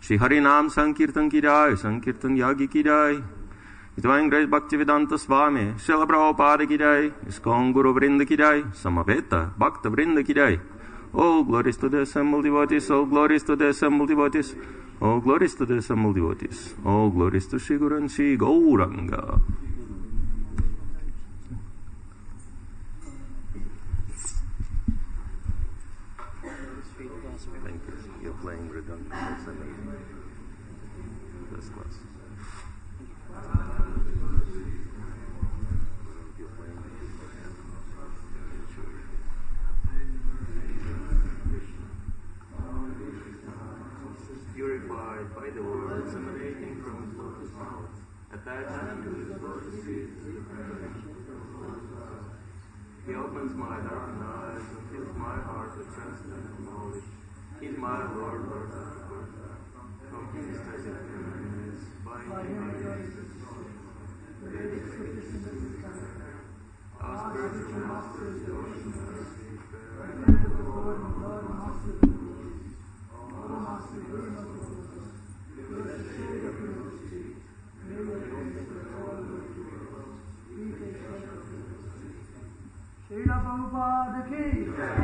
Shri Harinam Sankirtan ki jai, Sankirtan Yagi ki jai. Divine Grace Bhaktivedanta Swami, Srila Prabhupada ki jai, ISKCON Guru Vrinda ki jai, Samaveta Bhakta Vrinda ki jai. All glories to the assembled devotees, all glories to the assembled devotees, all glories to the assembled devotees, all glories to Shri Guru and Shri Gauranga. Thank you. You're playing redundant. That's amazing. First class. Purified by the words emanating from his lotus mouth, attached to his lotus feet. He opens my dark eyes and fills my heart with transcendental knowledge. He is my Lord, Lord of the world. From him is present by him. Our spiritual masters, the ocean master, the Lord and Lord master, all master, Srila Prabhupada ki jai.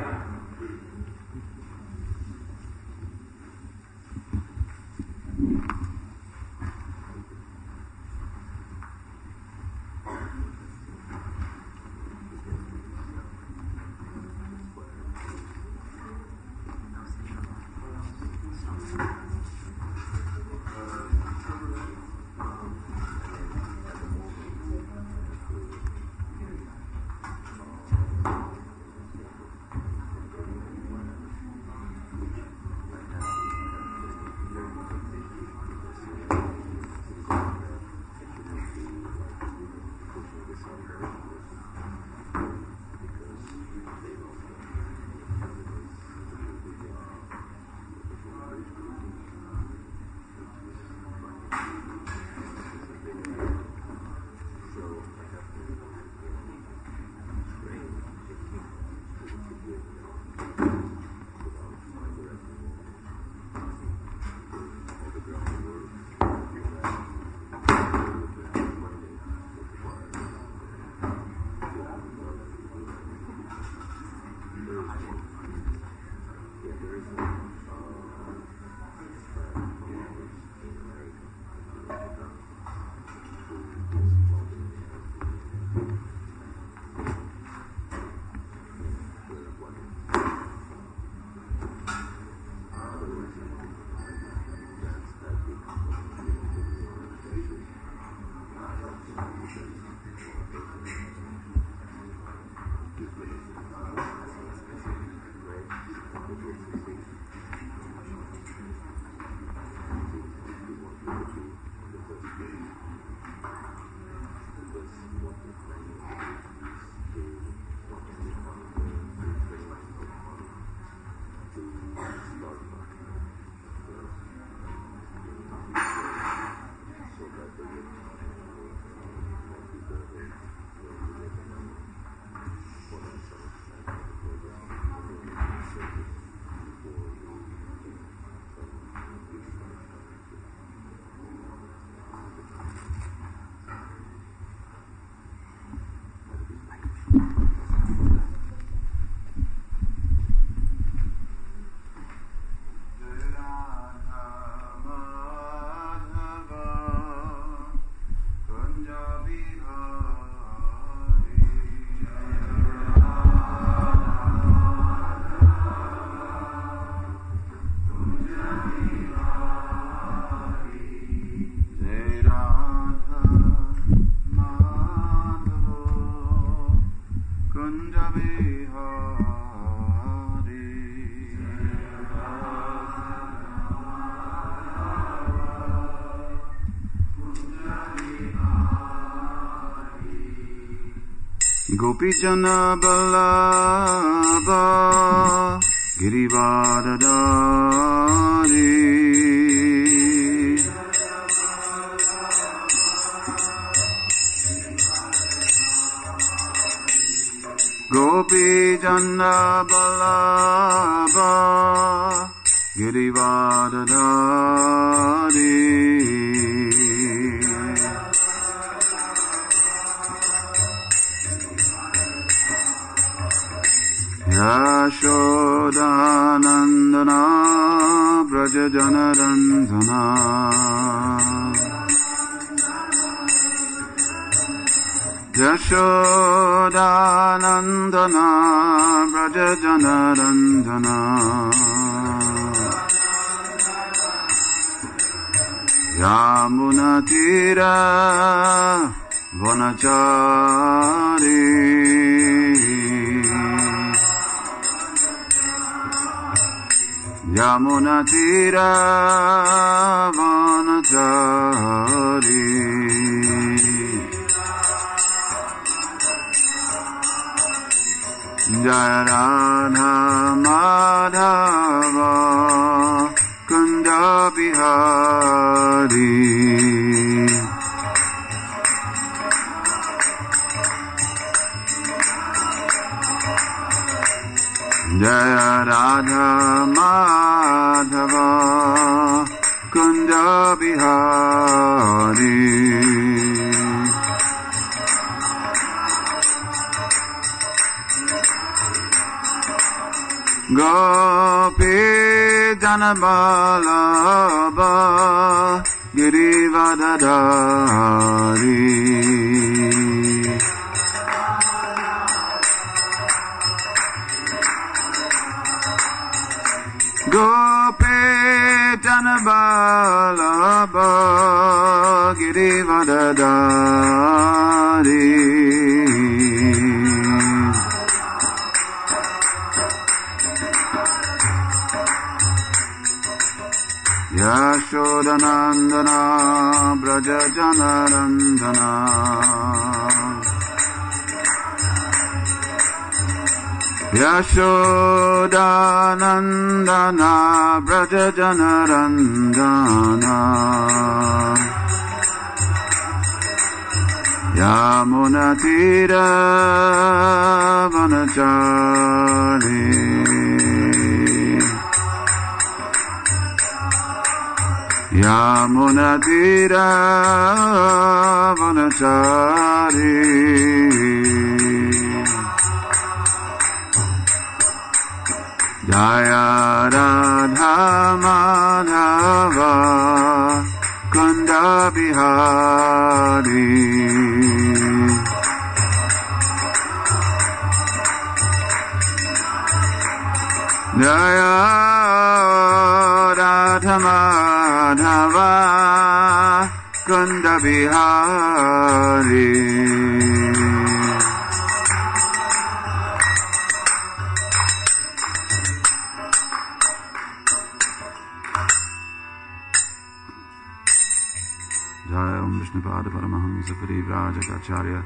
Gopijana Ballabha Girivardhari Gopijana Ballabha Girivardhari Vadadari Yashodanandana Braja Janarandana Yashodanandana Braja Janarandana Yamunatira Vanachari Yamunatira Vanachari Jaya Radha Madhava Kunda Bihari Jaya Radha Madhava Kunda Bihari Gopi Janabalabha Girivadadari Gopi Janabalabha Girivadadari Yashodanandana Braja Janarandana Yashodanandana Braja Janarandana Yamunatira Vanachari Yamunatira Vanachari Jaya Radha Madhava Kunda Bihari Jaya Radha Madhava Kunda Bihari Jaya Om Vishnupada Paramahamsa Parivrajakacharya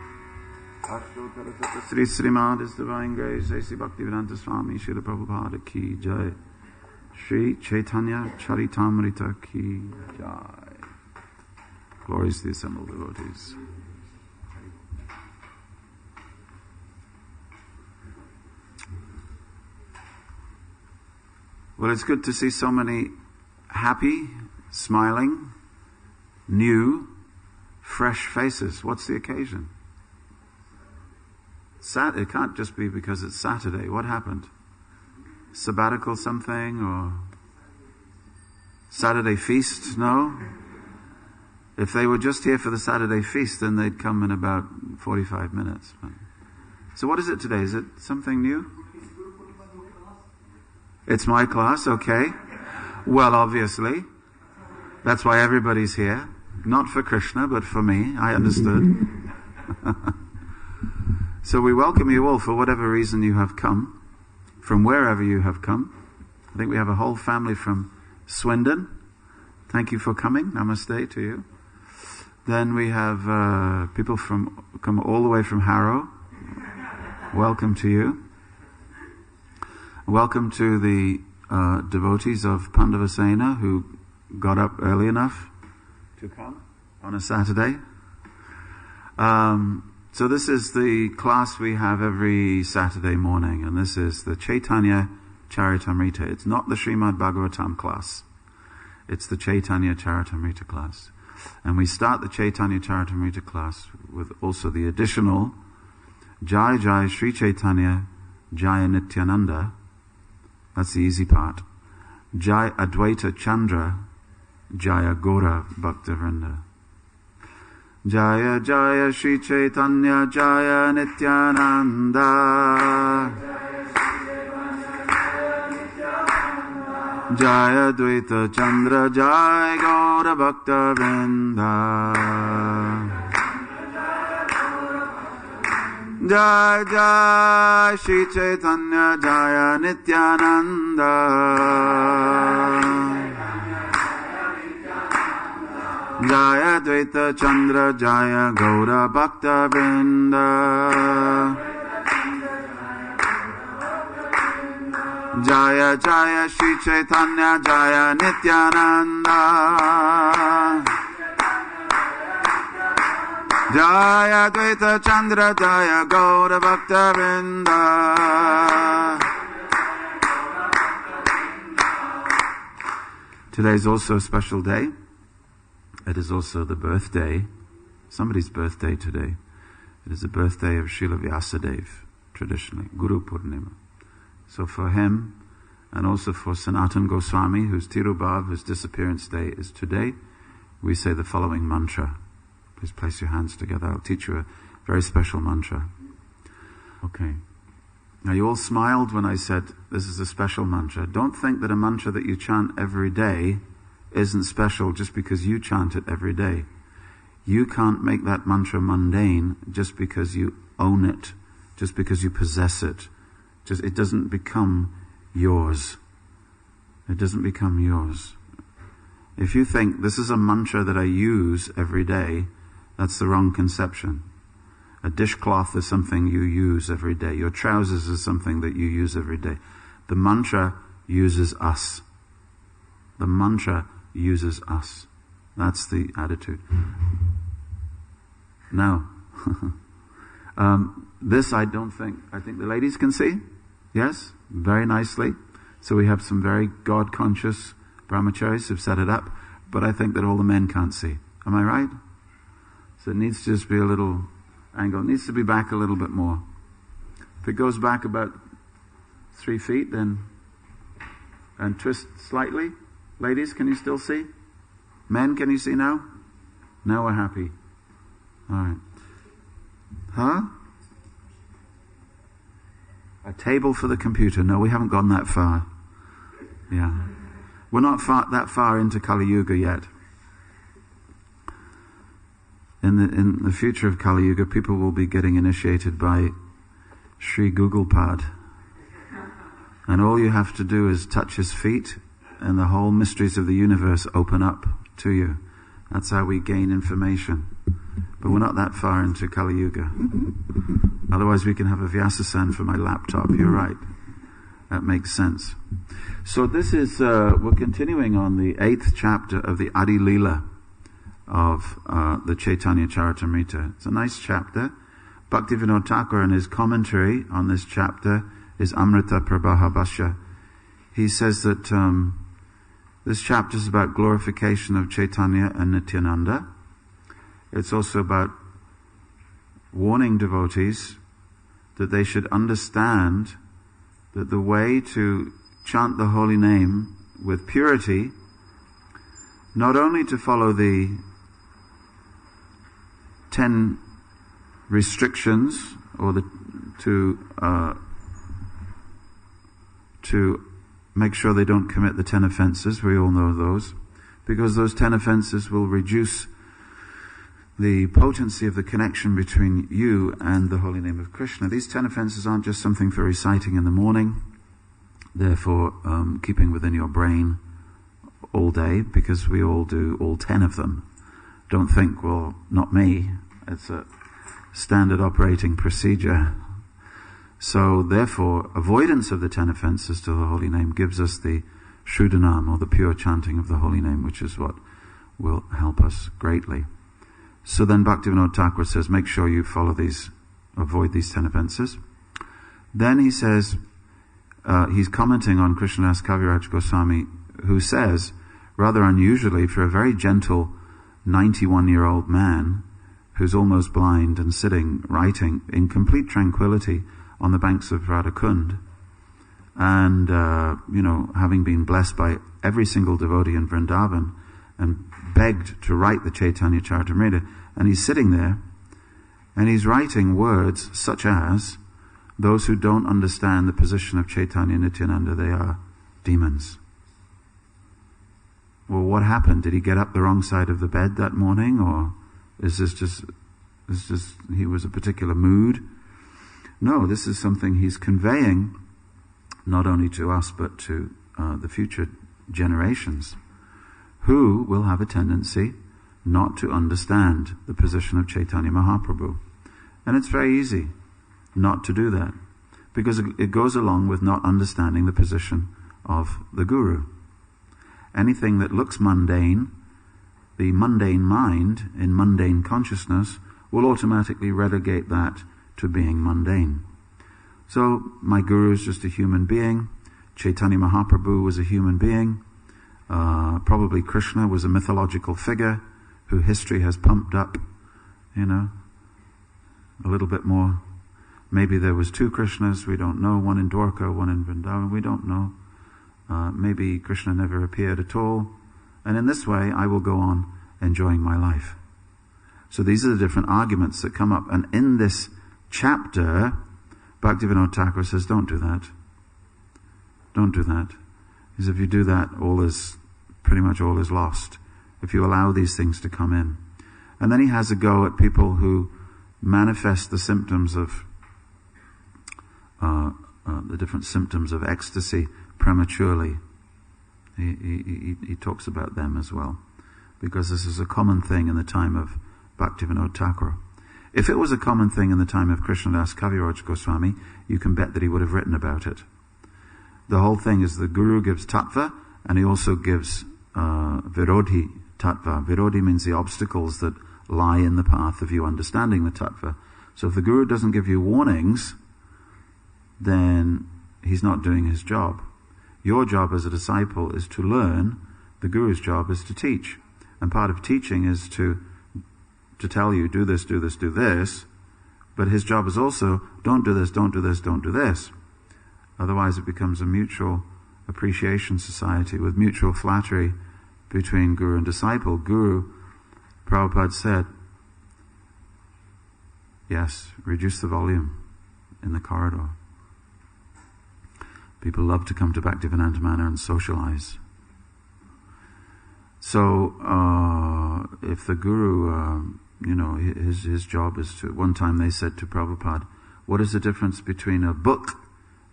Sri Srimad His Divine Grace A.C. Bhaktivedanta Swami Srila Prabhupada Ki Jai Sri Chaitanya Charitamrita Ki Jai. Glories to the assembled devotees. Well, it's good to see so many happy, smiling, new, fresh faces. What's the occasion? It can't just be because it's Saturday. What happened? Sabbatical something or Saturday feast? No? If they were just here for the Saturday feast, then they'd come in about 45 minutes. So what is it today? Is it something new? It's my class, okay. Well, obviously. That's why everybody's here. Not for Krishna, but for me. I understood. So we welcome you all for whatever reason you have come, from wherever you have come. I think we have a whole family from Swindon. Thank you for coming. Namaste to you. Then we have people come all the way from Harrow. Welcome to you. Welcome to the devotees of Pandavasena who got up early enough to come on a Saturday. So this is the class we have every Saturday morning, and this is the Chaitanya Charitamrita. It's not the Srimad Bhagavatam class. It's the Chaitanya Charitamrita class. And we start the Chaitanya Charitamrita class with also the additional Jai Jai Sri Chaitanya Jaya Nityananda. That's the easy part. Jai Advaita Chandra Jaya Gora Bhaktavrinda. Jaya Jaya Sri Chaitanya Jaya Nityananda. Jaya Advaita Chandra Jaya Gora Bhaktavrinda. Jaya Jaya Sri Chaitanya Jaya Nityananda. Jaya Advaita Chandra Jaya Gaura Bhakta Vrinda. Jaya Jaya Sri Chaitanya Jaya Nityananda. Jaya Advaita Chandra Jaya Gaura Bhakta Vrinda. Today is also a special day. It is also the birthday, somebody's birthday today. It is the birthday of Srila Vyasadeva, traditionally, Guru Purnima. So for him, and also for Sanatan Goswami, whose Tirubhav, his disappearance day is today, we say the following mantra. Please place your hands together. I'll teach you a very special mantra. Okay. Now you all smiled when I said this is a special mantra. Don't think that a mantra that you chant every day isn't special just because you chant it every day. You can't make that mantra mundane just because you own it, just because you possess it. It doesn't become yours. It doesn't become yours. If you think this is a mantra that I use every day, that's the wrong conception. A dishcloth is something you use every day. Your trousers is something that you use every day. The mantra uses us. The mantra uses us. That's the attitude. Now, this I think the ladies can see. Yes? Very nicely. So we have some very God-conscious brahmacharis who've set it up, but I think that all the men can't see. Am I right? So it needs to just be a little angle. It needs to be back a little bit more. If it goes back about 3 feet, then, and twist slightly. Ladies, can you still see? Men, can you see now? Now we're happy. All right. Huh? A table for the computer. No, we haven't gone that far. Yeah. We're not that far into Kali Yuga yet. In the future of Kali Yuga, people will be getting initiated by Sri Googlepad. And all you have to do is touch his feet, and the whole mysteries of the universe open up to you. That's how we gain information. But we're not that far into Kali Yuga. Otherwise we can have a Vyasasan for my laptop. You're right. That makes sense. So this is, we're continuing on the 8th chapter of the Adi Lila of the Chaitanya Charitamrita. It's a nice chapter. Bhaktivinoda Thakur, in his commentary on this chapter, is Amrita Prabhaha Bhashya. He says that this chapter is about glorification of Chaitanya and Nityananda. It's also about warning devotees that they should understand that the way to chant the holy name with purity, not only to follow the 10 restrictions, or to make sure they don't commit the 10 offenses. We all know those, because those 10 offenses will reduce the potency of the connection between you and the holy name of Krishna. These 10 offenses aren't just something for reciting in the morning, therefore keeping within your brain all day, because we all do all 10 of them. Don't think, well, not me. It's a standard operating procedure. So therefore, avoidance of the 10 offenses to the holy name gives us the Shuddhanam, or the pure chanting of the holy name, which is what will help us greatly. So then Bhaktivinoda Thakur says, make sure you follow these, avoid these 10 offenses. Then he says, he's commenting on Krishnadas Kaviraj Goswami, who says, rather unusually for a very gentle 91-year-old man who's almost blind and sitting, writing in complete tranquility on the banks of Radhakund, and, having been blessed by every single devotee in Vrindavan and begged to write the Chaitanya Charitamrita, and he's sitting there and he's writing words such as, those who don't understand the position of Chaitanya Nityananda, they are demons. Well, what happened? Did he get up the wrong side of the bed that morning, or is this just he was a particular mood? No, this is something he's conveying not only to us but to the future generations, who will have a tendency not to understand the position of Chaitanya Mahaprabhu. And it's very easy not to do that, because it goes along with not understanding the position of the Guru. Anything that looks mundane, the mundane mind in mundane consciousness will automatically relegate that to being mundane. So, my Guru is just a human being. Chaitanya Mahaprabhu was a human being. Probably Krishna was a mythological figure who history has pumped up, a little bit more. Maybe there was two Krishnas, we don't know. One in Dwarka, one in Vrindavan, we don't know. Maybe Krishna never appeared at all. And in this way, I will go on enjoying my life. So these are the different arguments that come up. And in this chapter, Bhaktivinoda Thakur says, don't do that. Don't do that. Because if you do that, pretty much all is lost. If you allow these things to come in. And then he has a go at people who manifest the symptoms of, the different symptoms of ecstasy prematurely. He talks about them as well, because this is a common thing in the time of Bhaktivinoda Thakur. If it was a common thing in the time of Krishnadas Kaviraj Goswami, you can bet that he would have written about it. The whole thing is the Guru gives tattva, and he also gives virodhi tattva. Virodhi means the obstacles that lie in the path of you understanding the tattva. So if the Guru doesn't give you warnings, then he's not doing his job. Your job as a disciple is to learn. The Guru's job is to teach. And part of teaching is to tell you, do this, do this, do this. But his job is also, don't do this, don't do this, don't do this. Otherwise it becomes a mutual appreciation society with mutual flattery between Guru and disciple. Prabhupada said, yes, reduce the volume in the corridor. People love to come to Bhaktivedanta Manor and socialize. So, if the Guru, his job is to, one time they said to Prabhupada, what is the difference between a book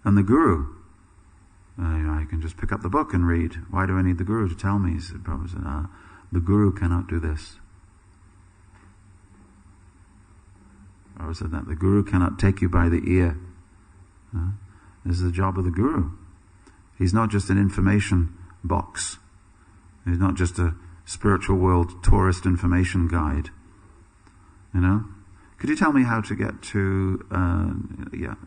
and the Guru? I can just pick up the book and read. Why do I need the Guru to tell me? He said, Prabhupada said, the Guru cannot do this. Prabhupada said that. The Guru cannot take you by the ear. This is the job of the Guru. He's not just an information box. He's not just a spiritual world tourist information guide. Could you tell me how to get to,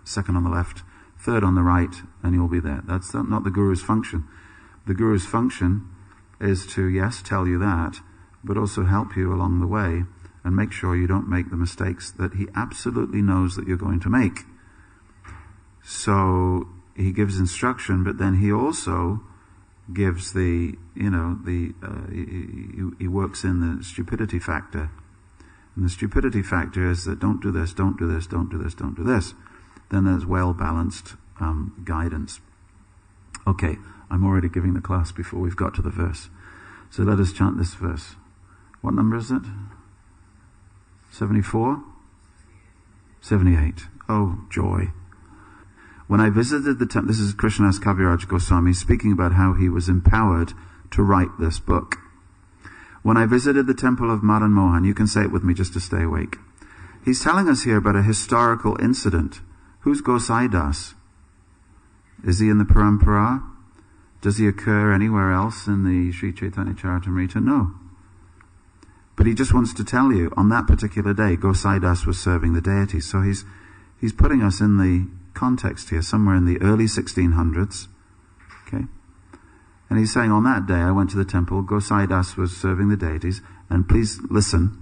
second on the left, third on the right, and you'll be there. That's not the Guru's function. The Guru's function is to, yes, tell you that, but also help you along the way and make sure you don't make the mistakes that he absolutely knows that you're going to make. So he gives instruction, but then he also gives he works in the stupidity factor. And the stupidity factor is that don't do this, don't do this, don't do this, don't do this. Then there's well-balanced guidance. Okay, I'm already giving the class before we've got to the verse. So let us chant this verse. What number is it? 74? 78. Oh, joy. When I visited the temple, this is Krishnadas Kaviraj Goswami speaking about how he was empowered to write this book. When I visited the temple of Madan Mohan, you can say it with me just to stay awake. He's telling us here about a historical incident. Who's Gosai Das? Is he in the Parampara? Does he occur anywhere else in the Sri Chaitanya Charitamrita? No. But he just wants to tell you, on that particular day, Gosai Das was serving the deity. So he's putting us in context here, somewhere in the early 1600s. Okay? And he's saying, on that day I went to the temple, Gosai Das was serving the deities, and please listen,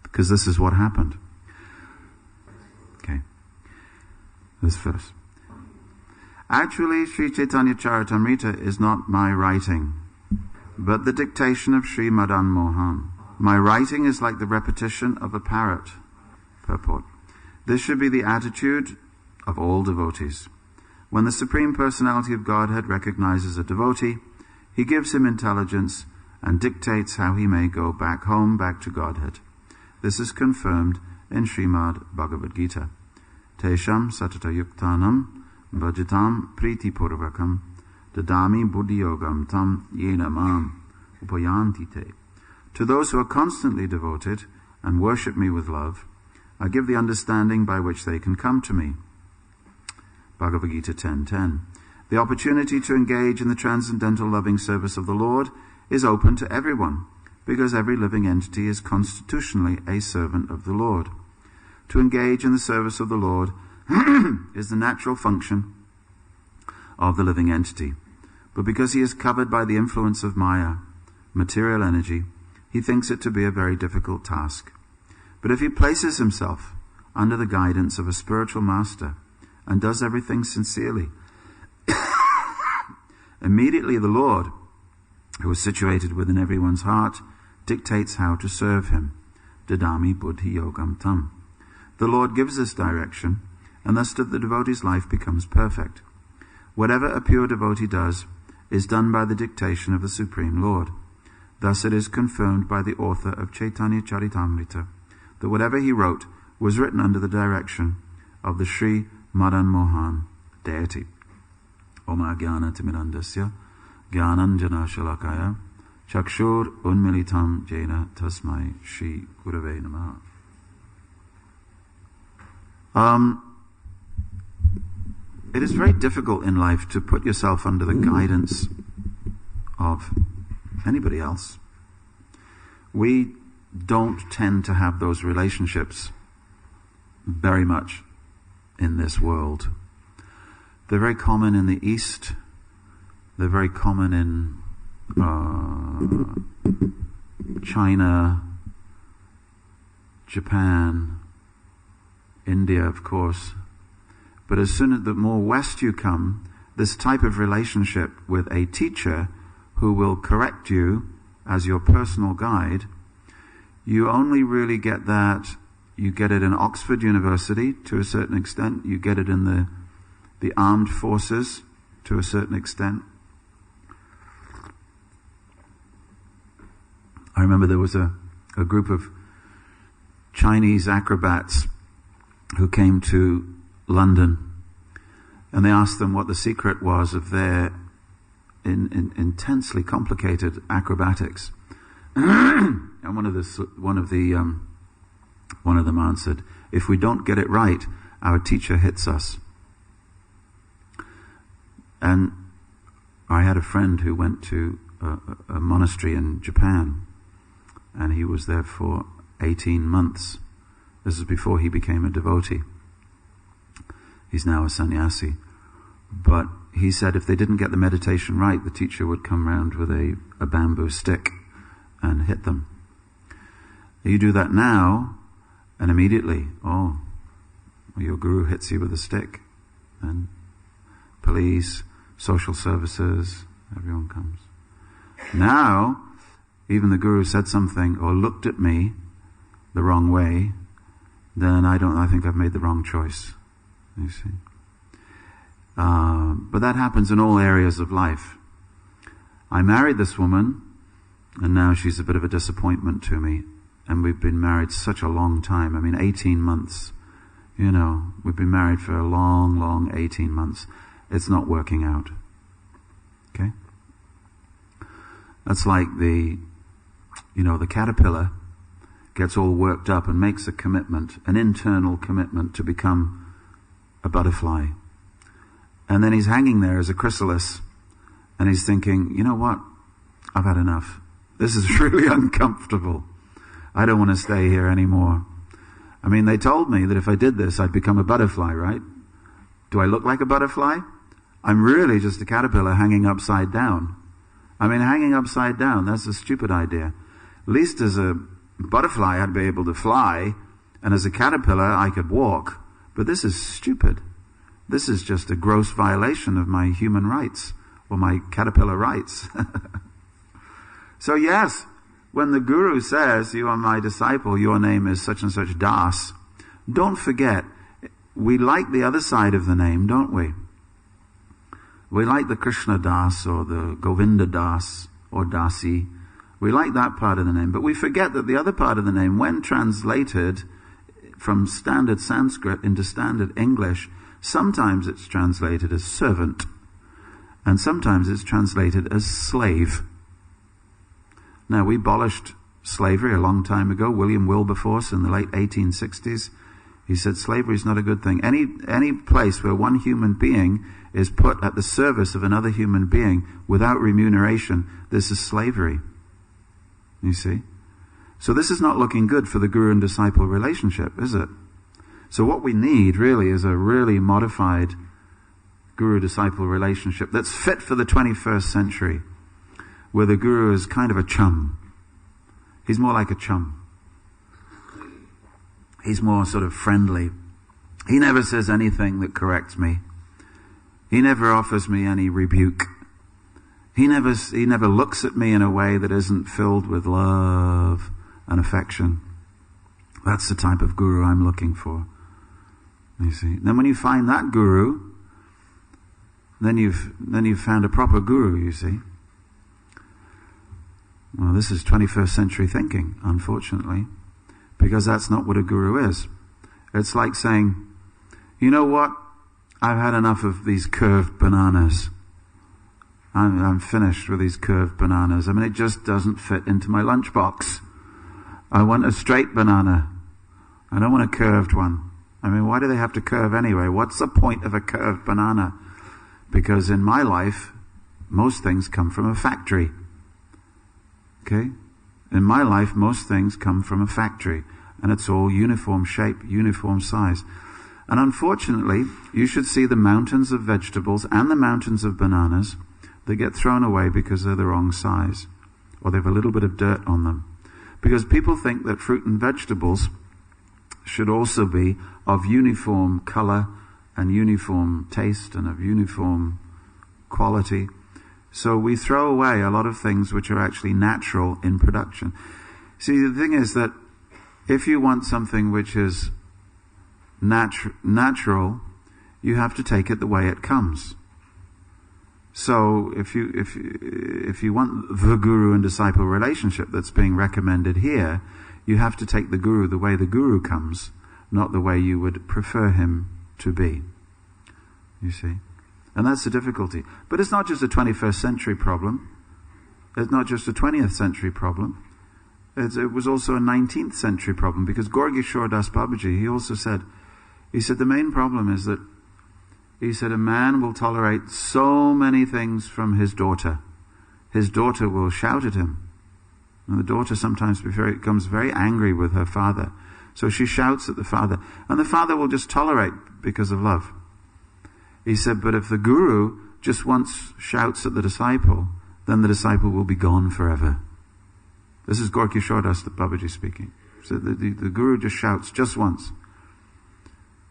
because this is what happened. Okay. This verse. Actually, Sri Chaitanya Charitamrita is not my writing, but the dictation of Sri Madan Mohan. My writing is like the repetition of a parrot. Purport. This should be the attitude of all devotees. When the Supreme Personality of Godhead recognizes a devotee, he gives him intelligence and dictates how he may go back home, back to Godhead. This is confirmed in Srimad Bhagavad Gita. Tesham satata yuktanam bhajatam priti purvakam dadami buddhiyogam tam yena mam upayanti te. To those who are constantly devoted and worship me with love, I give the understanding by which they can come to me. Bhagavad Gita 10:10. The opportunity to engage in the transcendental loving service of the Lord is open to everyone, because every living entity is constitutionally a servant of the Lord. To engage in the service of the Lord is the natural function of the living entity. But because he is covered by the influence of Maya, material energy, he thinks it to be a very difficult task. But if he places himself under the guidance of a spiritual master and does everything sincerely, immediately the Lord, who is situated within everyone's heart, dictates how to serve him. Dadami buddhi yogam tam. The Lord gives this direction, and thus the devotee's life becomes perfect. Whatever a pure devotee does is done by the dictation of the Supreme Lord. Thus it is confirmed by the author of Chaitanya Charitamrita that whatever he wrote was written under the direction of the Sri Madan Mohan deity. Oma Jnana Timirandasya Jnananjana Shalakaya Chakshur Unmilitam Jena Tasmai Shri Gurave Namaha. It is very difficult in life to put yourself under the guidance of anybody else. We don't tend to have those relationships very much in this world. They're very common in the East. They're very common in China, Japan, India, of course. But as soon as the more west you come, this type of relationship with a teacher who will correct you as your personal guide, you only really get that. You get it in Oxford University to a certain extent. You get it in the armed forces to a certain extent. I remember there was a group of Chinese acrobats who came to London, and they asked them what the secret was of their intensely complicated acrobatics. And one of them answered, "If we don't get it right, our teacher hits us." And I had a friend who went to a monastery in Japan, and he was there for 18 months. This is before he became a devotee. He's now a sannyasi. But he said if they didn't get the meditation right, the teacher would come round with a bamboo stick and hit them. You do that now, and immediately, your guru hits you with a stick. And police, social services, everyone comes. Now, even the guru said something or looked at me the wrong way, then I think I've made the wrong choice. You see. But that happens in all areas of life. I married this woman, and now she's a bit of a disappointment to me. And we've been married such a long time. 18 months. We've been married for a long, long 18 months. It's not working out. Okay? That's like the caterpillar gets all worked up and makes a commitment, an internal commitment to become a butterfly. And then he's hanging there as a chrysalis, and he's thinking, you know what? I've had enough. This is really uncomfortable. I don't want to stay here anymore. They told me that if I did this, I'd become a butterfly, right? Do I look like a butterfly? I'm really just a caterpillar hanging upside down. I mean, hanging upside down, that's a stupid idea. At least as a butterfly I'd be able to fly, and as a caterpillar I could walk. But this is stupid. This is just a gross violation of my human rights, or my caterpillar rights. So yes, when the Guru says, you are my disciple, your name is such and such Das, don't forget, we like the other side of the name, don't we? We like the Krishna Das or the Govinda Das or Dasi. We like that part of the name, but we forget that the other part of the name, when translated from standard Sanskrit into standard English, sometimes it's translated as servant, and sometimes it's translated as slave. Now, we abolished slavery a long time ago. William Wilberforce in the late 1860s, he said slavery is not a good thing. Any place where one human being is put at the service of another human being without remuneration, this is slavery. You see? So this is not looking good for the guru and disciple relationship, is it? So what we need really is a really modified guru-disciple relationship that's fit for the 21st century, where the guru is kind of a chum. He's more like a chum. He's more sort of friendly. He never says anything that corrects me. He never offers me any rebuke. He never looks at me in a way that isn't filled with love and affection. That's the type of guru I'm looking for. You see. Then when you find that guru, then you've found a proper guru, you see. Well, this is 21st century thinking, unfortunately, because that's not what a guru is. It's like saying, you know what? I've had enough of these curved bananas. I'm finished with these curved bananas. I mean, it just doesn't fit into my lunchbox. I want a straight banana. I don't want a curved one. I mean, why do they have to curve anyway? What's the point of a curved banana? Because in my life, most things come from a factory. Okay? In my life, most things come from a factory. And it's all uniform shape, uniform size. And unfortunately, you should see the mountains of vegetables and the mountains of bananas that get thrown away because they're the wrong size, or they have a little bit of dirt on them. Because people think that fruit and vegetables should also be of uniform color and uniform taste and of uniform quality. So we throw away a lot of things which are actually natural in production. See, the thing is that if you want something which is natural, you have to take it the way it comes. So if you want the guru and disciple relationship that's being recommended here, you have to take the guru the way the guru comes, not the way you would prefer him to be. You see? And that's the difficulty. But it's not just a 21st century problem. It's not just a 20th century problem. It was also a 19th century problem, because Gorgishore Das Babaji, he also said, the main problem is that, he said, a man will tolerate so many things from his daughter. His daughter will shout at him. And the daughter sometimes becomes very angry with her father. So she shouts at the father. And the father will just tolerate because of love. He said, but if the guru just once shouts at the disciple, then the disciple will be gone forever. This is Gorkishore Das Babaji speaking. So the guru just shouts just once.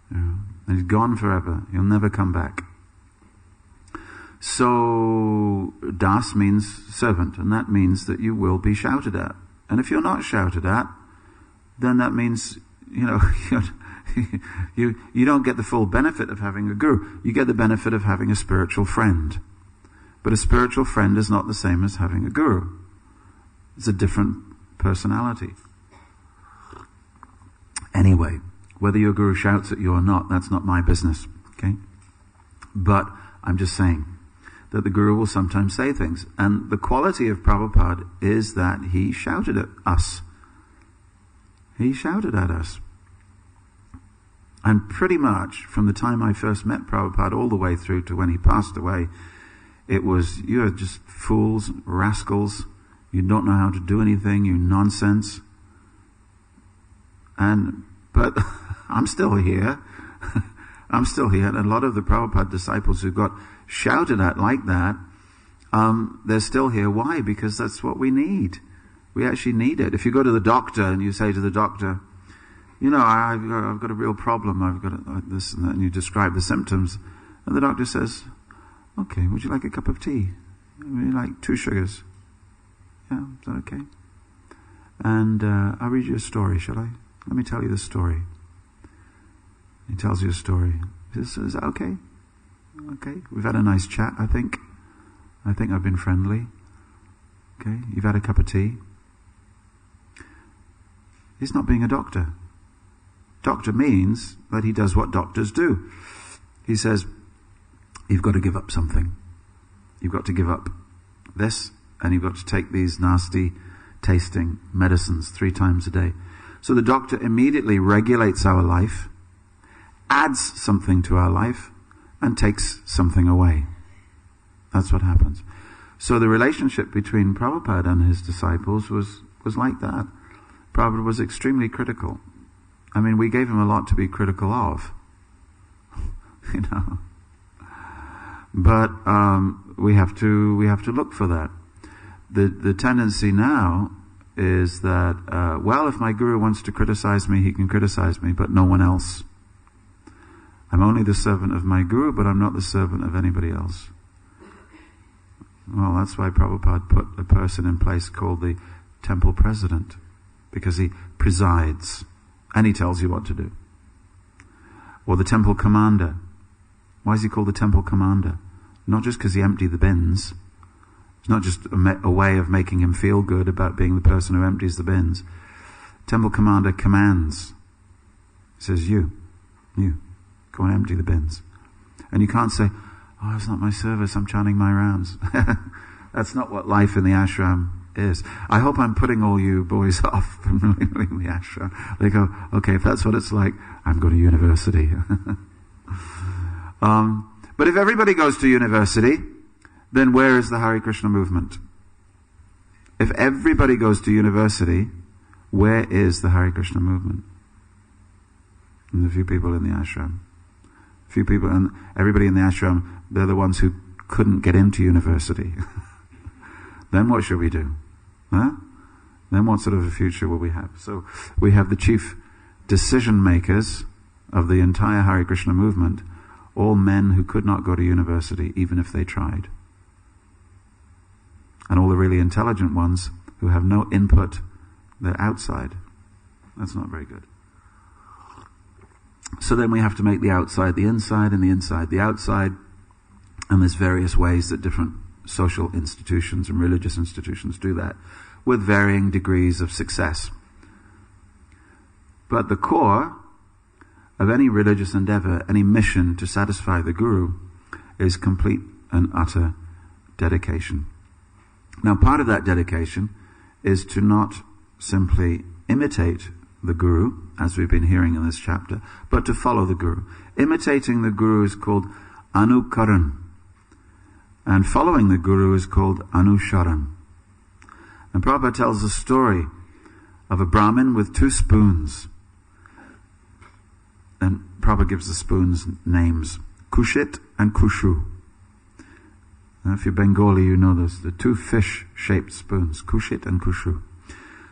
And he's gone forever. He'll never come back. So, Das means servant, and that means that you will be shouted at. And if you're not shouted at, then that means, you don't get the full benefit of having a guru. You get the benefit of having a spiritual friend. But a spiritual friend is not the same as having a guru. It's a different personality. Anyway, whether your guru shouts at you or not, that's not my business. Okay? But I'm just saying that the guru will sometimes say things. And the quality of Prabhupada is that he shouted at us. He shouted at us. And pretty much from the time I first met Prabhupada all the way through to when he passed away, it was, you're just fools, rascals, you don't know how to do anything, you nonsense. But I'm still here. I'm still here. And a lot of the Prabhupada disciples who got shouted at like that, they're still here. Why? Because that's what we need. We actually need it. If you go to the doctor and you say to the doctor, you know, I've got a real problem, I've got this and that, and you describe the symptoms, and the doctor says, okay, would you like a cup of tea? Would you like 2 sugars? Yeah, is that okay? And I'll read you a story, shall I? Let me tell you the story. He tells you a story. Is that okay? Okay, we've had a nice chat, I think. I think I've been friendly. Okay, you've had a cup of tea. He's not being a doctor. Doctor means that he does what doctors do. He says, you've got to give up something. You've got to give up this, and you've got to take these nasty tasting medicines 3 times a day. So the doctor immediately regulates our life, adds something to our life, and takes something away. That's what happens. So the relationship between Prabhupada and his disciples was like that. Prabhupada was extremely critical. I mean, we gave him a lot to be critical of, you know. But we have to look for that. The tendency now is that, well, if my guru wants to criticize me, he can criticize me, but no one else. I'm only the servant of my guru, but I'm not the servant of anybody else. Well, that's why Prabhupada put a person in place called the temple president, because he presides and he tells you what to do. Or the temple commander. Why is he called the temple commander? Not just because he emptied the bins. It's not just a way of making him feel good about being the person who empties the bins. Temple commander commands. He says, you, go and empty the bins. And you can't say, oh, it's not my service, I'm chanting my rounds. That's not what life in the ashram is. I hope I'm putting all you boys off from leaving the ashram. They go, okay, if that's what it's like, I'm going to university. But if everybody goes to university, then where is the Hare Krishna movement? If everybody goes to university, where is the Hare Krishna movement? And a few people in the ashram. Few people, and everybody in the ashram, they're the ones who couldn't get into university. Then what should we do? Huh? Then what sort of a future will we have? So we have the chief decision makers of the entire Hare Krishna movement, all men who could not go to university even if they tried. And all the really intelligent ones who have no input, they're outside. That's not very good. So then we have to make the outside the inside and the inside the outside. And there's various ways that different social institutions and religious institutions do that, with varying degrees of success. But the core of any religious endeavor, any mission to satisfy the guru, is complete and utter dedication. Now, part of that dedication is to not simply imitate the guru, as we've been hearing in this chapter, but to follow the guru. Imitating the guru is called anukaran, and following the guru is called anusharan. And Prabhupada tells a story of a Brahmin with 2 spoons. And Prabhupada gives the spoons names, Kushit and Kushu. And if you're Bengali, you know those, the 2 fish-shaped spoons, Kushit and Kushu.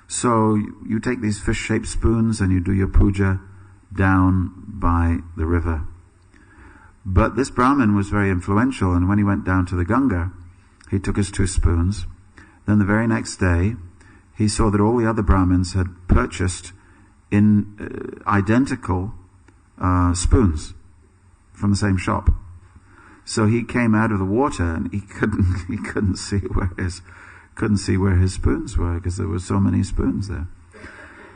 So you take these fish-shaped spoons and you do your puja down by the river. But this Brahmin was very influential, and when he went down to the Ganga, he took his 2 spoons. Then the very next day, he saw that all the other Brahmins had purchased identical spoons from the same shop. So he came out of the water and he couldn't see where his spoons were, because there were so many spoons there.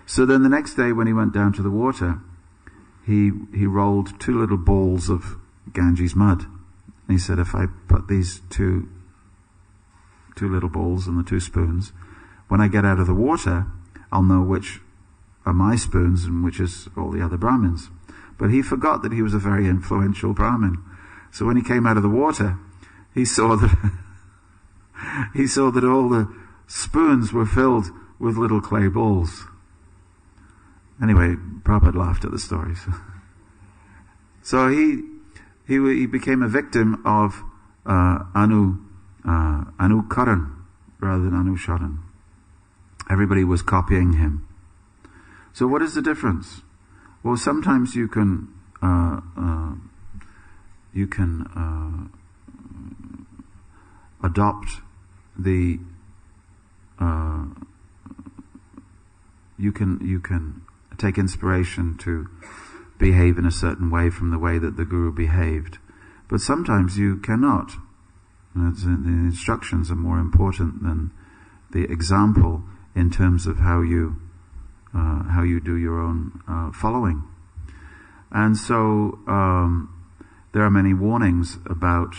So then the next day when he went down to the water, he rolled 2 little balls of Ganges mud. And he said, if I put these two little balls in the 2 spoons, when I get out of the water, I'll know which are my spoons and which is all the other Brahmins. But he forgot that he was a very influential Brahmin. So when he came out of the water, he saw that all the spoons were filled with little clay balls. Anyway, Prabhupada laughed at the story. So he became a victim of anukaran rather than anusharan. Everybody was copying him. So what is the difference? Well, sometimes you can adopt the you can take inspiration to behave in a certain way from the way that the Guru behaved, but sometimes you cannot. The instructions are more important than the example in terms of how you do your own following. And so there are many warnings about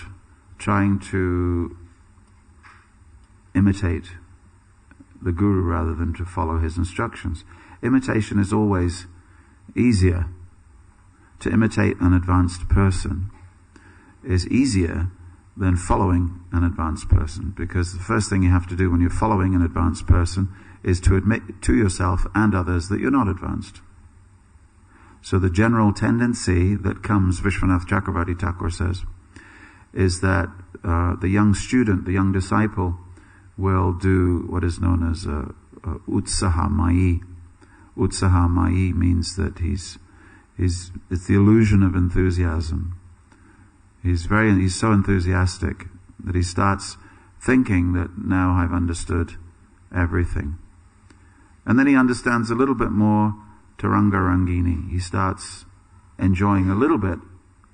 trying to imitate the Guru rather than to follow his instructions. Imitation is always easier. To imitate an advanced person is easier than following an advanced person, because the first thing you have to do when you're following an advanced person is to admit to yourself and others that you're not advanced. So the general tendency that comes, Vishwanath Chakravarti Thakur says, is that the young student, the young disciple, will do what is known as utsaha mayi. Utsaha mayi means that it's the illusion of enthusiasm. He's so enthusiastic that he starts thinking that now I've understood everything. And then he understands a little bit more Taranga Rangini. He starts enjoying a little bit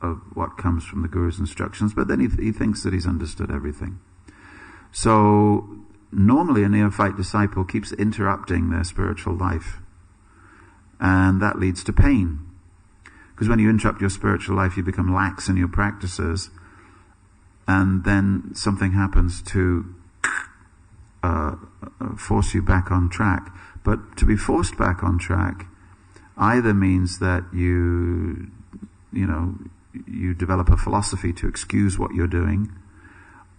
of what comes from the Guru's instructions, but then he thinks that he's understood everything. So normally a neophyte disciple keeps interrupting their spiritual life, and that leads to pain. Because when you interrupt your spiritual life, you become lax in your practices, and then something happens to force you back on track. But to be forced back on track either means that you develop a philosophy to excuse what you're doing,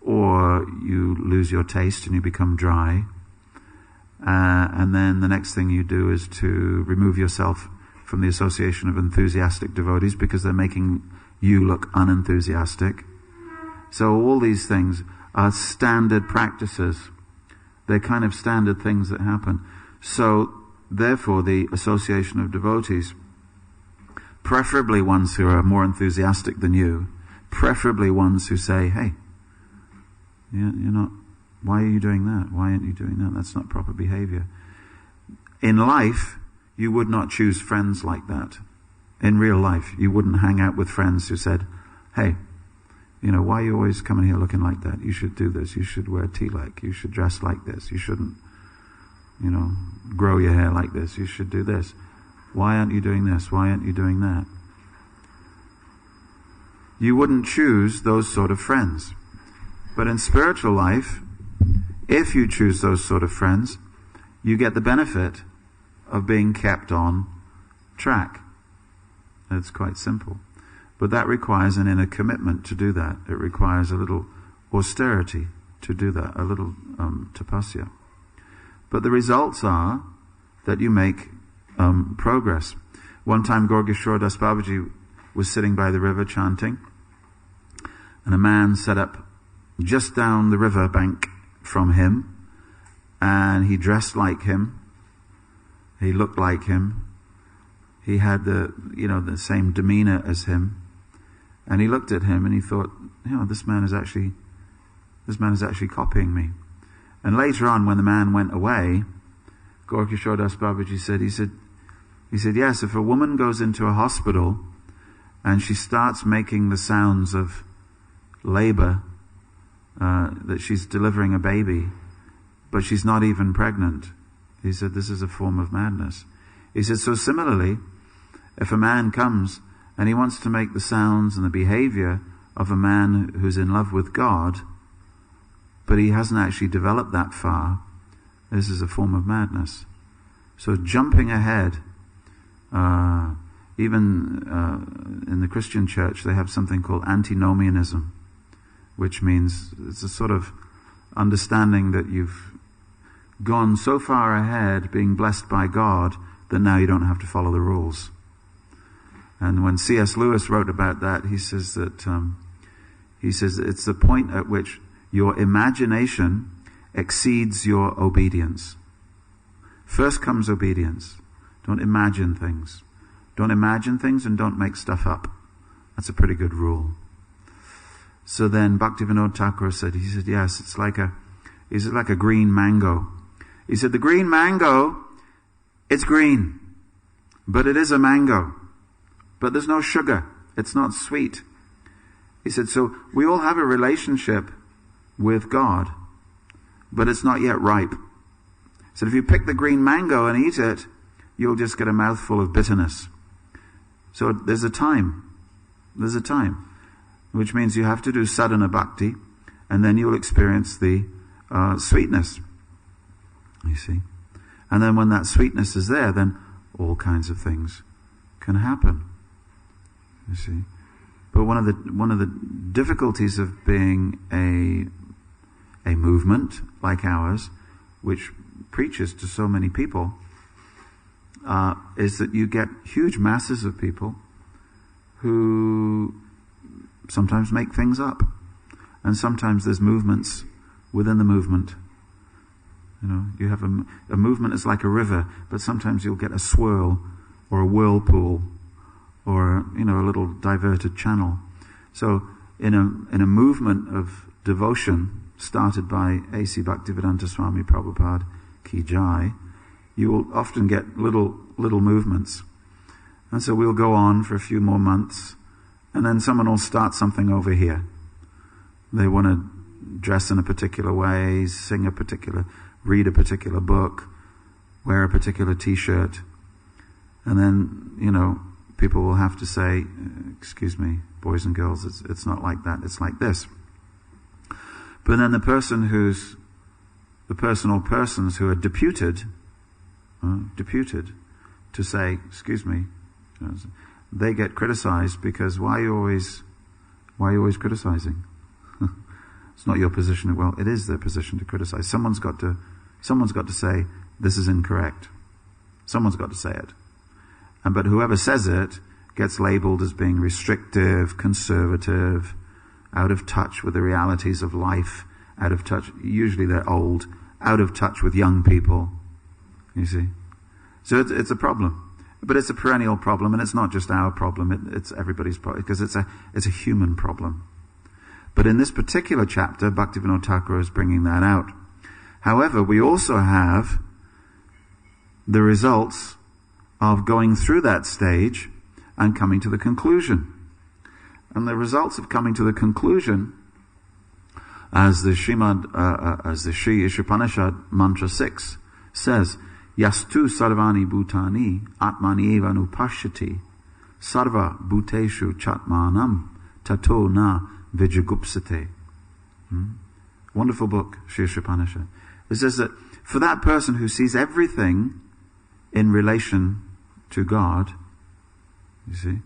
or you lose your taste and you become dry, and then the next thing you do is to remove yourself from the association of enthusiastic devotees because they're making you look unenthusiastic. So all these things are standard practices. They're kind of standard things that happen. So therefore the association of devotees, preferably ones who are more enthusiastic than you, preferably ones who say, hey, you're not, why are you doing that? Why aren't you doing that? That's not proper behavior. In life, you would not choose friends like that. In real life, you wouldn't hang out with friends who said, hey, why are you always coming here looking like that? You should do this. You should wear tilak. You should dress like this. You shouldn't, grow your hair like this. You should do this. Why aren't you doing this? Why aren't you doing that? You wouldn't choose those sort of friends. But in spiritual life, if you choose those sort of friends, you get the benefit of being kept on track. It's quite simple. But that requires an inner commitment to do that. It requires a little austerity to do that, a little tapasya. But the results are that you make progress. One time Gaura Das Babaji was sitting by the river chanting, and a man set up just down the river bank from him, and he dressed like him, he looked like him, he had the same demeanor as him, and he looked at him and he thought, this man is actually copying me. And later on, when the man went away, Gaura Das Babaji said, he said, yes, if a woman goes into a hospital and she starts making the sounds of labor, that she's delivering a baby, but she's not even pregnant, he said, this is a form of madness. He said, so similarly, if a man comes and he wants to make the sounds and the behavior of a man who's in love with God, but he hasn't actually developed that far, this is a form of madness. So jumping ahead, even in the Christian church, they have something called antinomianism, which means it's a sort of understanding that you've gone so far ahead, being blessed by God, that now you don't have to follow the rules. And when C.S. Lewis wrote about that, he says it's the point at which your imagination exceeds your obedience. First comes obedience. Don't imagine things. Don't imagine things and don't make stuff up. That's a pretty good rule. So then Bhaktivinoda Thakur said, yes, it's like a green mango. He said, the green mango, it's green, but it is a mango. But there's no sugar. It's not sweet. He said, so we all have a relationship with God, but it's not yet ripe. He said, if you pick the green mango and eat it, you'll just get a mouthful of bitterness. So there's a time. There's a time. Which means you have to do sadhana bhakti, and then you'll experience the sweetness. You see? And then when that sweetness is there, then all kinds of things can happen. You see? But one of the difficulties of being a movement like ours, which preaches to so many people, is that you get huge masses of people who sometimes make things up. And sometimes there's movements within the movement. You know, you have a movement is like a river, but sometimes you'll get a swirl or a whirlpool or, you know, a little diverted channel. So in a movement of devotion started by A.C. Bhaktivedanta Swami Prabhupada Ki Jai, you will often get little movements. And so we'll go on for a few more months, and then someone will start something over here. They want to dress in a particular way, read a particular book, wear a particular t-shirt, and then, you know, people will have to say, excuse me, boys and girls, it's not like that, it's like this. But then the person or persons who are deputed to say, excuse me, they get criticized because why are you always criticizing? It's not your position. Well, it is their position to criticize. Someone's got to say this is incorrect. Someone's got to say it. But whoever says it gets labeled as being restrictive, conservative, out of touch with the realities of life, out of touch, usually they're old, out of touch with young people. You see? So it's a problem. But it's a perennial problem, and it's not just our problem, it's everybody's problem, because it's a human problem. But in this particular chapter, Bhaktivinoda Thakur is bringing that out. However, we also have the results of going through that stage and coming to the conclusion. And the results of coming to the conclusion, as the Sri Ishopanishad Mantra 6 says, Yastu sarvani bhutani atmani eva nupashyati sarva bhuteshu chatmanam tato na vijagupsate. Wonderful book, Sri Ishopanishad. It says that for that person who sees everything in relation to God, you see,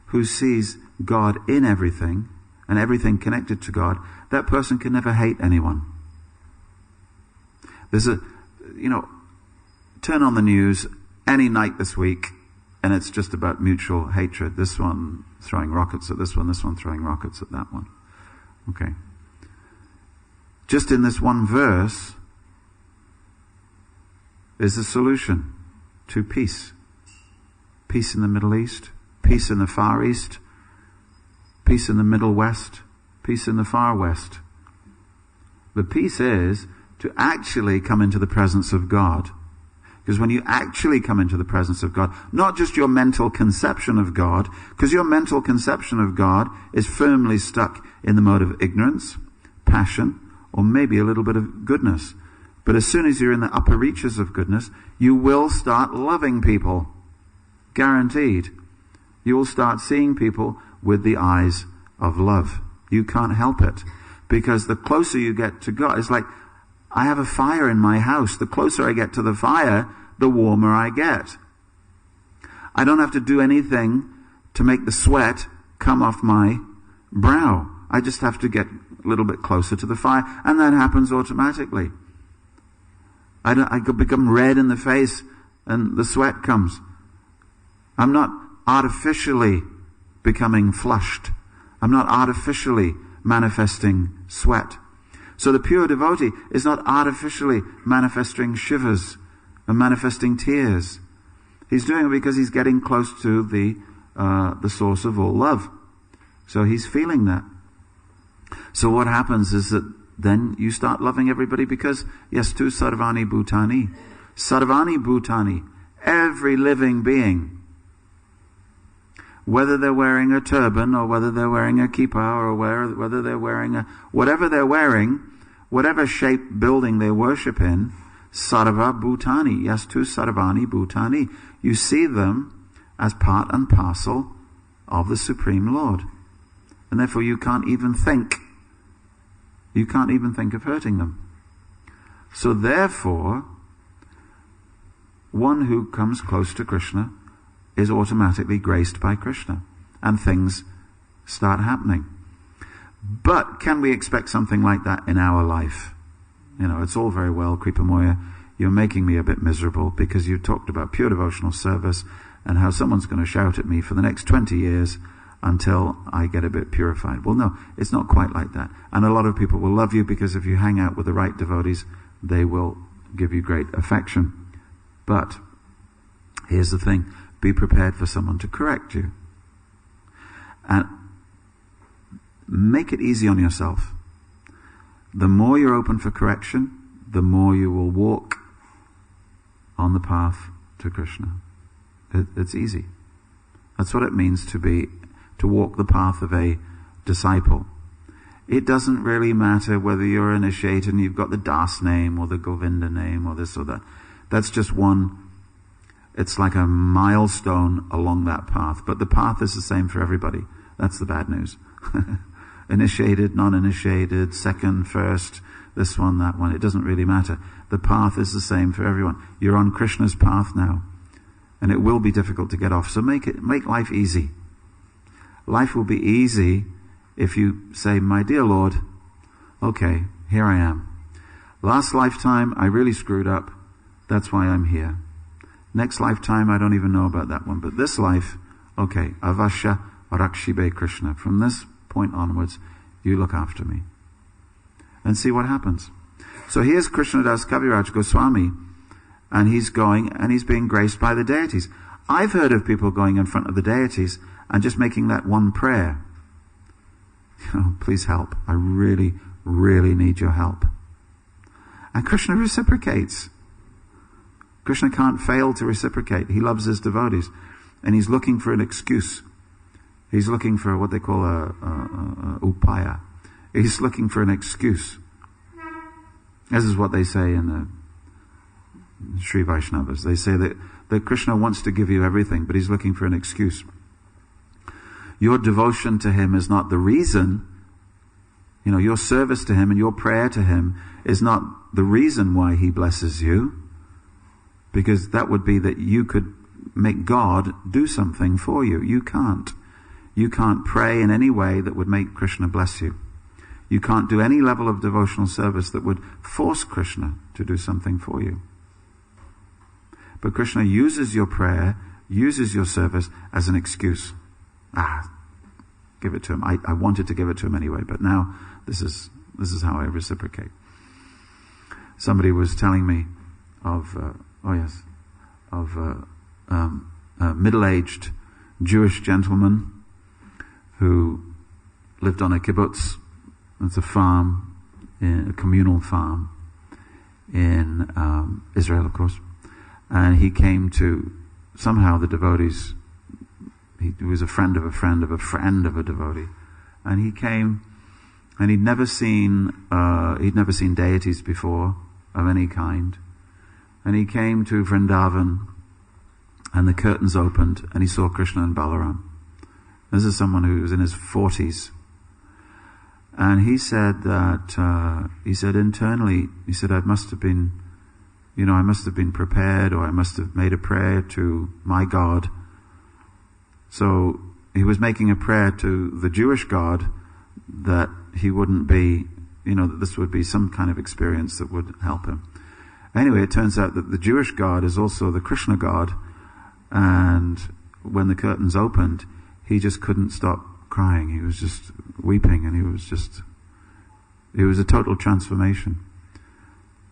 who sees God in everything and everything connected to God, that person can never hate anyone. There's turn on the news any night this week, and it's just about mutual hatred. This one throwing rockets at this one throwing rockets at that one. Okay. Just in this one verse is the solution to peace. Peace in the Middle East, peace in the Far East, peace in the Middle West, peace in the Far West. The peace is to actually come into the presence of God. Because when you actually come into the presence of God, not just your mental conception of God, because your mental conception of God is firmly stuck in the mode of ignorance, passion, or maybe a little bit of goodness. But as soon as you're in the upper reaches of goodness, you will start loving people. Guaranteed. You will start seeing people with the eyes of love. You can't help it. Because the closer you get to God, it's like, I have a fire in my house. The closer I get to the fire, the warmer I get. I don't have to do anything to make the sweat come off my brow. I just have to get a little bit closer to the fire, and that happens automatically. I become red in the face, and the sweat comes. I'm not artificially becoming flushed. I'm not artificially manifesting sweat. So the pure devotee is not artificially manifesting shivers and manifesting tears. He's doing it because he's getting close to the source of all love. So he's feeling that. So what happens is that then you start loving everybody because, yes, tu sarvani bhutani. Sarvani bhutani. Every living being. Whether they're wearing a turban or whether they're wearing a kippah or whether they're wearing whatever they're wearing, whatever shape building they worship in, sarva bhutani. Yes, tu sarvani bhutani. You see them as part and parcel of the Supreme Lord. And therefore you can't even think of hurting them. So therefore, one who comes close to Krishna is automatically graced by Krishna. And things start happening. But can we expect something like that in our life? It's all very well, Kripamoya, you're making me a bit miserable because you talked about pure devotional service and how someone's going to shout at me for the next 20 years until I get a bit purified. Well, no, it's not quite like that. And a lot of people will love you because if you hang out with the right devotees, they will give you great affection. But here's the thing. Be prepared for someone to correct you. And make it easy on yourself. The more you're open for correction, the more you will walk on the path to Krishna. It's easy. That's what it means to walk the path of a disciple. It doesn't really matter whether you're initiated and you've got the Das name or the Govinda name or this or that. That's just one. It's like a milestone along that path. But the path is the same for everybody. That's the bad news. Initiated, non-initiated, second, first, this one, that one. It doesn't really matter. The path is the same for everyone. You're on Krishna's path now. And it will be difficult to get off. So make life easy. Life will be easy if you say, my dear Lord, okay, here I am. Last lifetime, I really screwed up. That's why I'm here. Next lifetime, I don't even know about that one. But this life, okay, avasya rakshibe Krishna. From this point onwards, you look after me. And see what happens. So here's Krishnadas Kaviraj Goswami, and he's going and he's being graced by the deities. I've heard of people going in front of the deities and just making that one prayer. Please help. I really, really need your help. And Krishna reciprocates. Krishna can't fail to reciprocate. He loves his devotees. And he's looking for an excuse. He's looking for what they call a upaya. He's looking for an excuse. This is what they say in the Sri Vaishnavas. They say that Krishna wants to give you everything, but he's looking for an excuse. Your devotion to him is not the reason. Your service to him and your prayer to him is not the reason why he blesses you. Because that would be that you could make God do something for you. You can't. You can't pray in any way that would make Krishna bless you. You can't do any level of devotional service that would force Krishna to do something for you. But Krishna uses your prayer, uses your service as an excuse. Give it to him. I wanted to give it to him anyway, but now this is how I reciprocate. Somebody was telling me of a middle-aged Jewish gentleman who lived on a kibbutz. It's a farm, a communal farm in Israel, of course. And he came to, somehow the devotees, he was a friend of a friend of a friend of a devotee. And he came, and he'd never seen deities before of any kind. And he came to Vrindavan, and the curtains opened, and he saw Krishna and Balaram. This is someone who was in his 40s. And he said that, internally, I must have been prepared, or I must have made a prayer to my God. So he was making a prayer to the Jewish God that he wouldn't be, that this would be some kind of experience that would help him. Anyway, it turns out that the Jewish God is also the Krishna God, and when the curtains opened, he just couldn't stop crying. He was just weeping, and it was a total transformation.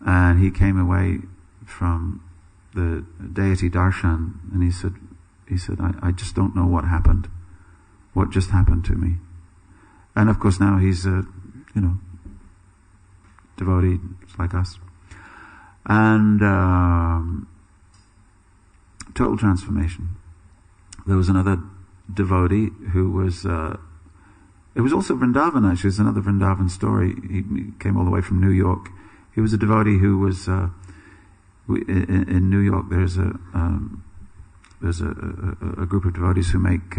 And he came away from the deity darshan, and he said, I just don't know what happened. What just happened to me? And of course now he's a, devotee just like us. And total transformation. There was another devotee who was, it was also Vrindavan actually. It's another Vrindavan story. He came all the way from New York. He was a devotee who was, in New York there's a group of devotees who make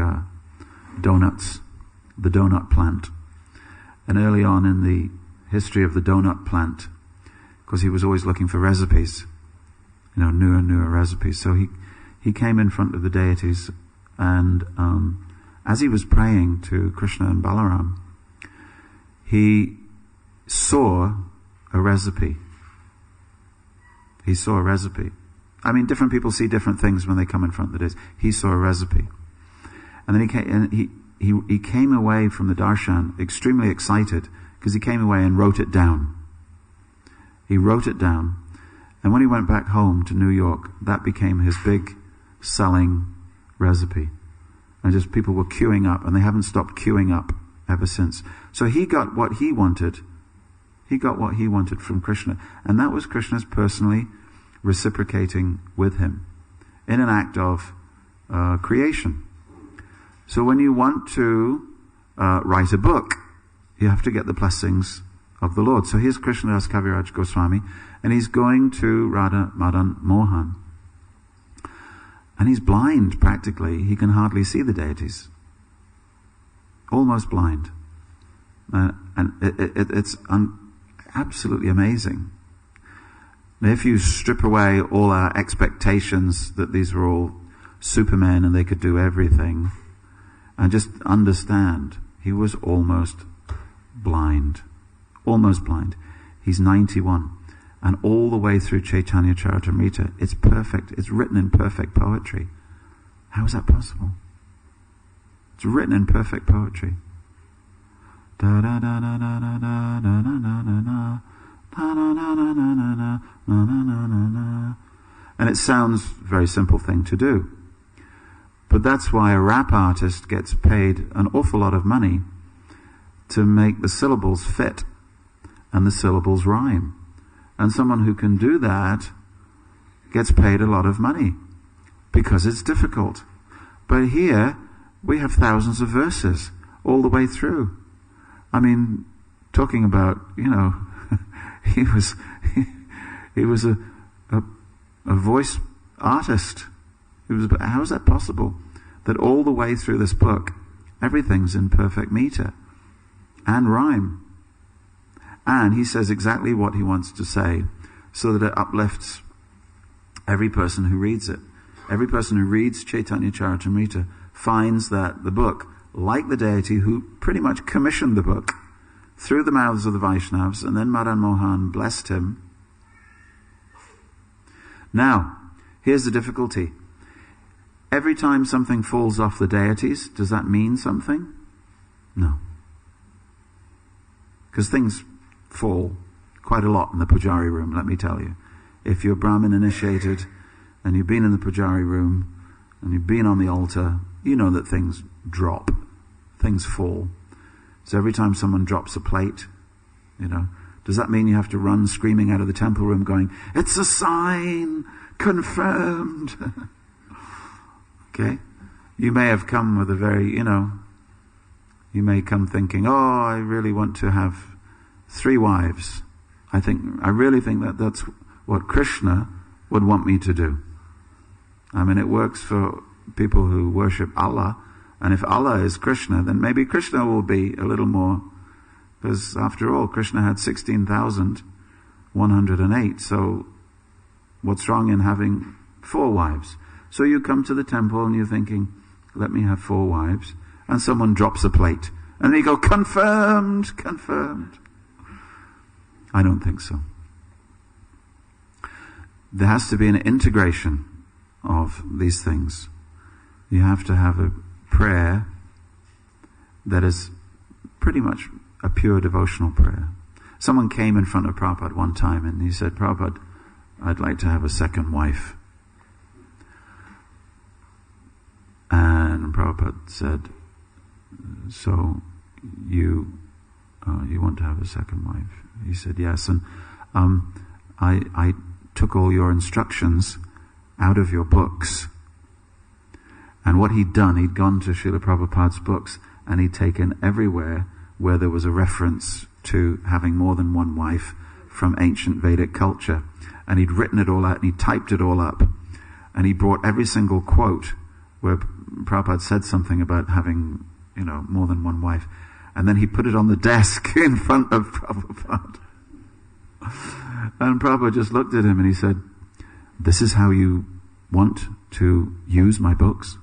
donuts, the donut plant. And early on in the history of the donut plant, because he was always looking for recipes, newer and newer recipes. So he came in front of the deities, and as he was praying to Krishna and Balaram, he saw a recipe. He saw a recipe. I mean, different people see different things when they come in front of the deities. He saw a recipe. And then he came away from the darshan extremely excited, because he came away and wrote it down. He wrote it down, and when he went back home to New York, that became his big selling recipe. And just people were queuing up, and they haven't stopped queuing up ever since. So he got what he wanted. He got what he wanted from Krishna, and that was Krishna's personally reciprocating with him in an act of creation. So when you want to write a book, you have to get the blessings of the Lord. So here's Krishnadas Kaviraj Goswami, and he's going to Radha Madan Mohan. And he's blind practically. He can hardly see the deities. Almost blind. And it's absolutely amazing. If you strip away all our expectations that these were all supermen and they could do everything, and just understand, he was almost blind. Almost blind. He's 91. And all the way through Chaitanya Charitamrita, it's perfect. It's written in perfect poetry. How is that possible? It's written in perfect poetry. Da da da da da da da da da da da. And it sounds a very simple thing to do. But that's why a rap artist gets paid an awful lot of money to make the syllables fit and the syllables rhyme. And someone who can do that gets paid a lot of money because it's difficult. But here we have thousands of verses all the way through. I mean, talking about, he was a voice artist. How is that possible? That all the way through this book, everything's in perfect meter and rhyme. And he says exactly what he wants to say, so that it uplifts every person who reads it. Every person who reads Chaitanya Charitamrita finds that the book, like the deity who pretty much commissioned the book through the mouths of the Vaishnavas, and then Madan Mohan blessed him. Now, here's the difficulty. Every time something falls off the deities, does that mean something? No. Because things fall quite a lot in the pujari room, let me tell you. If you're Brahmin initiated and you've been in the pujari room and you've been on the altar, you know that things drop, things fall. So every time someone drops a plate, does that mean you have to run screaming out of the temple room going, "It's a sign, confirmed"? Okay? You may have come with a very, you may come thinking, "Oh, I really want to have 3 wives. I really think that that's what Krishna would want me to do." I mean, it works for people who worship Allah, and if Allah is Krishna, then maybe Krishna will be a little more, because after all, Krishna had 16,108, so what's wrong in having 4 wives? So you come to the temple and you're thinking, let me have 4 wives, and someone drops a plate, and then you go, confirmed, confirmed. I don't think so. There has to be an integration of these things. You have to have a prayer that is pretty much a pure devotional prayer. Someone came in front of Prabhupada one time and he said, Prabhupada, I'd like to have a second wife. And Prabhupada said, so you want to have a second wife? He said, yes. And I took all your instructions out of your books. And what he'd done, he'd gone to Srila Prabhupada's books and he'd taken everywhere where there was a reference to having more than one wife from ancient Vedic culture. And he'd written it all out and he typed it all up. And he brought every single quote where Prabhupada said something about having, more than one wife. And then he put it on the desk in front of Prabhupada. And Prabhupada just looked at him and he said, this is how you want to use my books?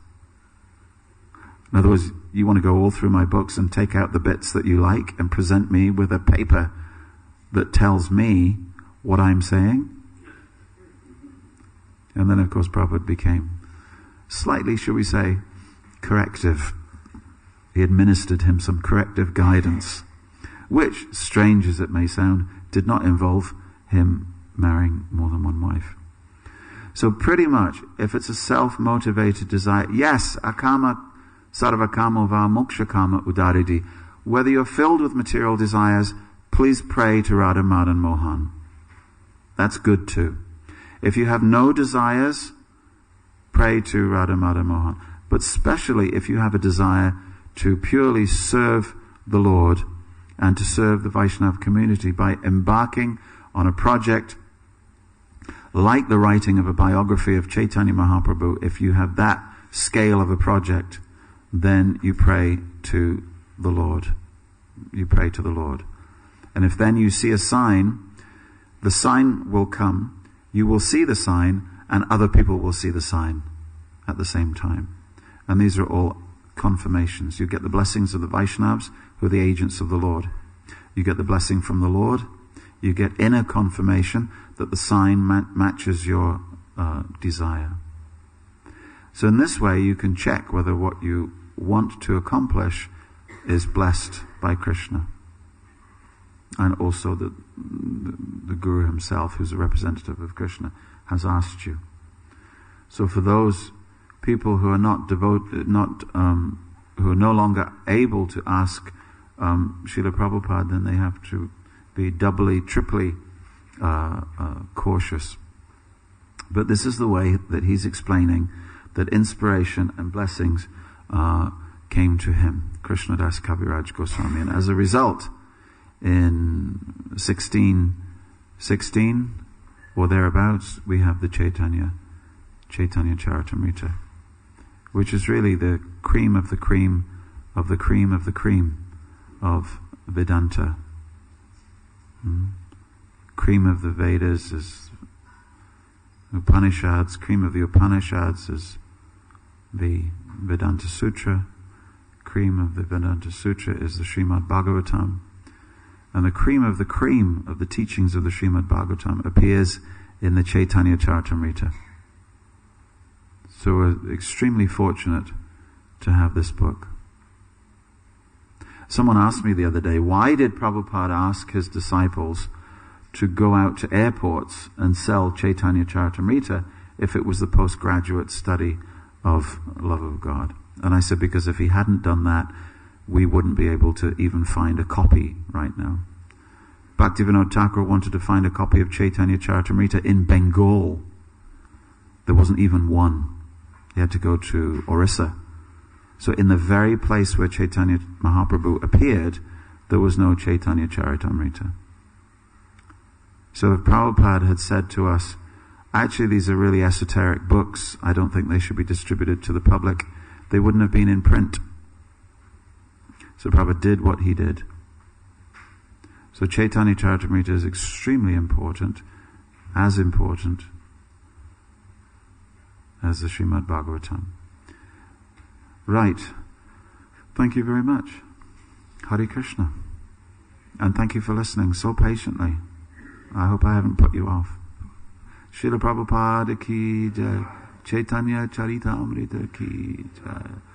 In other words, you want to go all through my books and take out the bits that you like and present me with a paper that tells me what I'm saying? And then, of course, Prabhupada became slightly, shall we say, corrective. He administered him some corrective guidance, which, strange as it may sound, did not involve him marrying more than one wife. So pretty much, if it's a self-motivated desire, yes, akama sarvakamo va moksha kama udaridi. Whether you're filled with material desires, please pray to Radha Madan Mohan. That's good too. If you have no desires, pray to Radha Madan Mohan. But especially if you have a desire to purely serve the Lord and to serve the Vaishnava community by embarking on a project like the writing of a biography of Chaitanya Mahaprabhu, if you have that scale of a project, then you pray to the Lord. You pray to the Lord. And if then you see a sign, the sign will come, you will see the sign, and other people will see the sign at the same time. And these are all confirmations. You get the blessings of the Vaishnavas, who are the agents of the Lord. You get the blessing from the Lord. You get inner confirmation that the sign matches your desire. So in this way you can check whether what you want to accomplish is blessed by Krishna. And also the Guru himself, who's a representative of Krishna, has asked you. So for those people who are not devoted, who are no longer able to ask Srila Prabhupada, then they have to be doubly, triply cautious. But this is the way that he's explaining that inspiration and blessings came to him, Krishnadas Kaviraj Goswami. And as a result, in 1616 or thereabouts, we have the Chaitanya Charitamrita, which is really the cream of the cream of the cream of the cream of Vedanta. Cream of the Vedas is Upanishads. Cream of the Upanishads is the Vedanta Sutra. Cream of the Vedanta Sutra is the Srimad Bhagavatam. And the cream of the teachings of the Srimad Bhagavatam appears in the Chaitanya Charitamrita. So we're extremely fortunate to have this book. Someone asked me the other day, why did Prabhupada ask his disciples to go out to airports and sell Chaitanya Charitamrita if it was the postgraduate study of love of God? And I said, because if he hadn't done that, we wouldn't be able to even find a copy right now. Bhaktivinoda Thakur wanted to find a copy of Chaitanya Charitamrita in Bengal. There wasn't even one. He had to go to Orissa. So in the very place where Chaitanya Mahaprabhu appeared, there was no Chaitanya Charitamrita. So if Prabhupada had said to us, actually these are really esoteric books, I don't think they should be distributed to the public, they wouldn't have been in print. So Prabhupada did what he did. So Chaitanya Charitamrita is extremely important as the Srimad Bhagavatam. Right. Thank you very much. Hare Krishna. And thank you for listening so patiently. I hope I haven't put you off. Srila Prabhupada ki jai. Chaitanya Charitamrita ki jai.